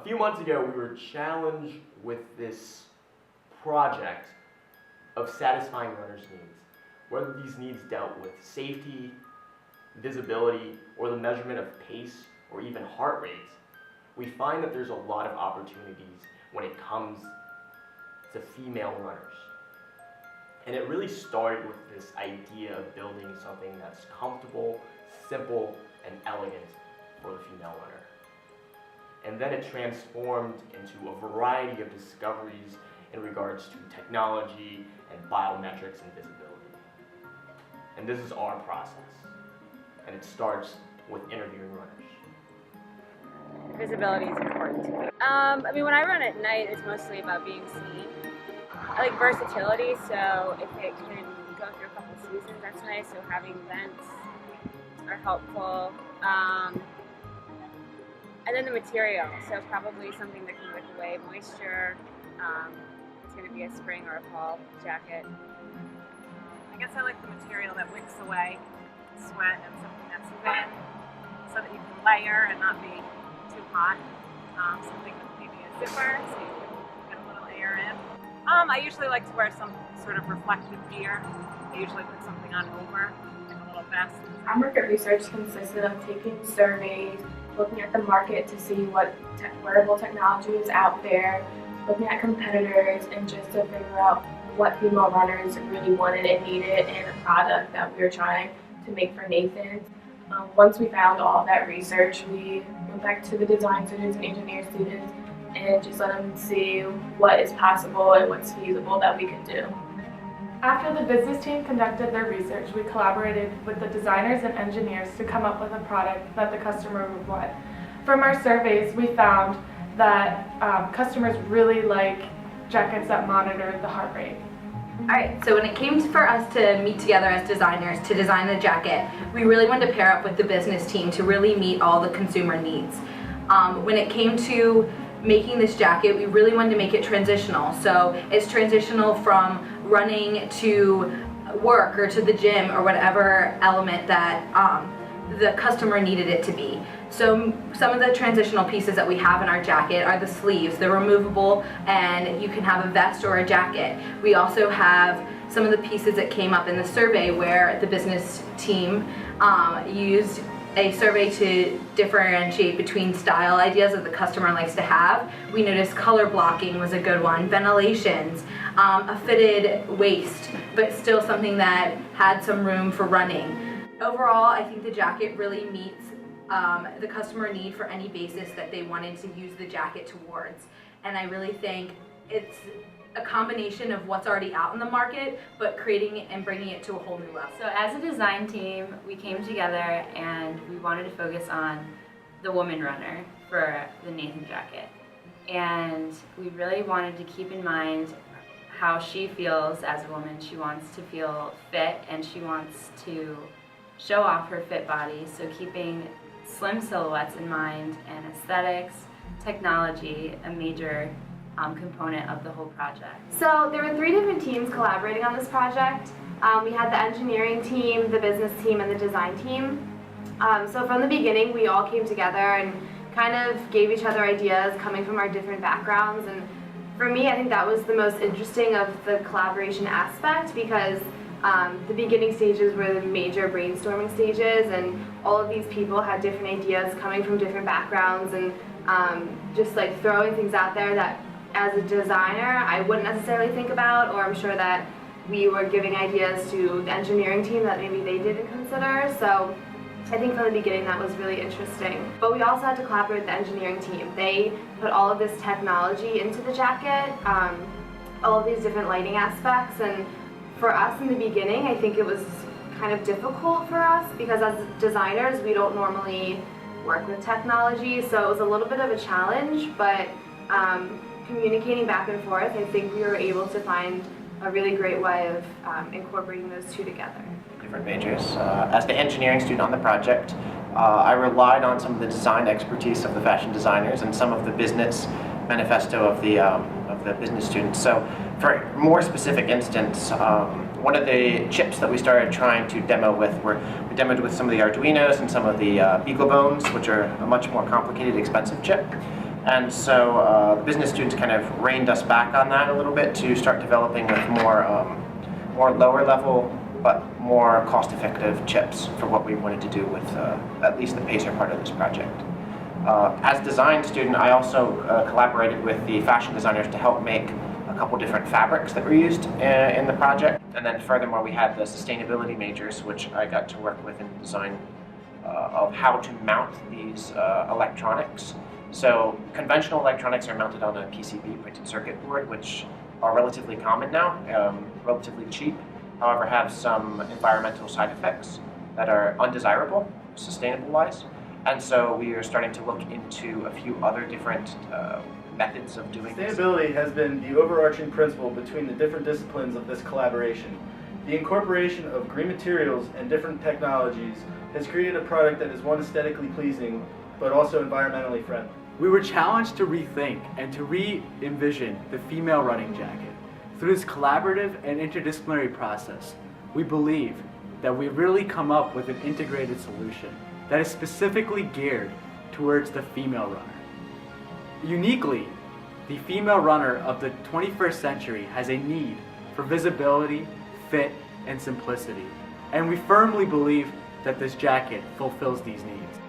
few months ago, we were challenged with this project of satisfying runners' needs. Whether these needs dealt with safety, visibility, or the measurement of pace, or even heart rates, we find that there's a lot of opportunities when it comes to female runners. And it really started with this idea of building something that's comfortable, simple, and elegant for the female runner. And then it transformed into a variety of discoveries in regards to technology and biometrics and visibility. And this is our process. And it starts with interviewing runners. Visibility is important to me. I mean, when I run at night, it's mostly about being seen. I like versatility, so if it can go through a couple of seasons, that's nice. So having vents are helpful. And then the material, so probably something that can wick away moisture. It's going to be a spring or a fall jacket. I guess I like the material that wicks away sweat and something that's thin, so that you can layer and not be too hot. Something with maybe a zipper, so you can get a little air in. I usually like to wear some sort of reflective gear. I usually put something on over, like a little vest. Our market research consisted of taking surveys, looking at the market to see what wearable technology is out there, looking at competitors, and just to figure out what female runners really wanted and needed in a product that we were trying to make for Nathan. Once we found all of that research, we went back to the design students and engineer students and just let them see what is possible and what's feasible that we can do. After the business team conducted their research, we collaborated with the designers and engineers to come up with a product that the customer would want. From our surveys, we found that customers really like jackets that monitor the heart rate. Alright, so when it came for us to meet together as designers to design the jacket, we really wanted to pair up with the business team to really meet all the consumer needs. When it came to making this jacket, we really wanted to make it transitional. So it's transitional from running to work or to the gym or whatever element that the customer needed it to be. So some of the transitional pieces that we have in our jacket are the sleeves. They're removable and you can have a vest or a jacket. We also have some of the pieces that came up in the survey where the business team used a survey to differentiate between style ideas that the customer likes to have. We noticed color blocking was a good one, ventilations, a fitted waist, but still something that had some room for running. Overall, I think the jacket really meets the customer need for any basis that they wanted to use the jacket towards. And I really think it's a combination of what's already out in the market, but creating it and bringing it to a whole new level. So as a design team, we came together and we wanted to focus on the woman runner for the Nathan jacket. And we really wanted to keep in mind how she feels as a woman. She wants to feel fit and she wants to show off her fit body, so keeping slim silhouettes in mind and aesthetics, technology, a major component of the whole project. So there were 3 different teams collaborating on this project. We had the engineering team, the business team, and the design team. So from the beginning, we all came together and kind of gave each other ideas coming from our different backgrounds. And for me, I think that was the most interesting of the collaboration aspect, because the beginning stages were the major brainstorming stages, and all of these people had different ideas coming from different backgrounds, and just like throwing things out there that as a designer I wouldn't necessarily think about, or I'm sure that we were giving ideas to the engineering team that maybe they didn't consider. So I think from the beginning that was really interesting. But we also had to collaborate with the engineering team. They put all of this technology into the jacket, all of these different lighting aspects, and for us in the beginning, I think it was kind of difficult for us because as designers, we don't normally work with technology, so it was a little bit of a challenge, but communicating back and forth, I think we were able to find a really great way of incorporating those two together. Different majors. As the engineering student on the project, I relied on some of the design expertise of the fashion designers and some of the business manifesto of the business students. So for a more specific instance, one of the chips that we started trying to demo with we demoed with some of the Arduinos and some of the BeagleBones, which are a much more complicated, expensive chip. And so the business students kind of reined us back on that a little bit to start developing with more lower level but more cost-effective chips for what we wanted to do with at least the PACER part of this project. As a design student, I also collaborated with the fashion designers to help make a couple different fabrics that were used in the project. And then furthermore, we had the sustainability majors, which I got to work with in the design of how to mount these electronics. So conventional electronics are mounted on a PCB, printed circuit board, which are relatively common now, relatively cheap, however have some environmental side effects that are undesirable, sustainable-wise. And so we are starting to look into a few other different methods of doing this. Sustainability has been the overarching principle between the different disciplines of this collaboration. The incorporation of green materials and different technologies has created a product that is one, aesthetically pleasing, but also environmentally friendly. We were challenged to rethink and to re-envision the female running jacket. Through this collaborative and interdisciplinary process, we believe that we've really come up with an integrated solution that is specifically geared towards the female runner. Uniquely, the female runner of the 21st century has a need for visibility, fit, and simplicity, and we firmly believe that this jacket fulfills these needs.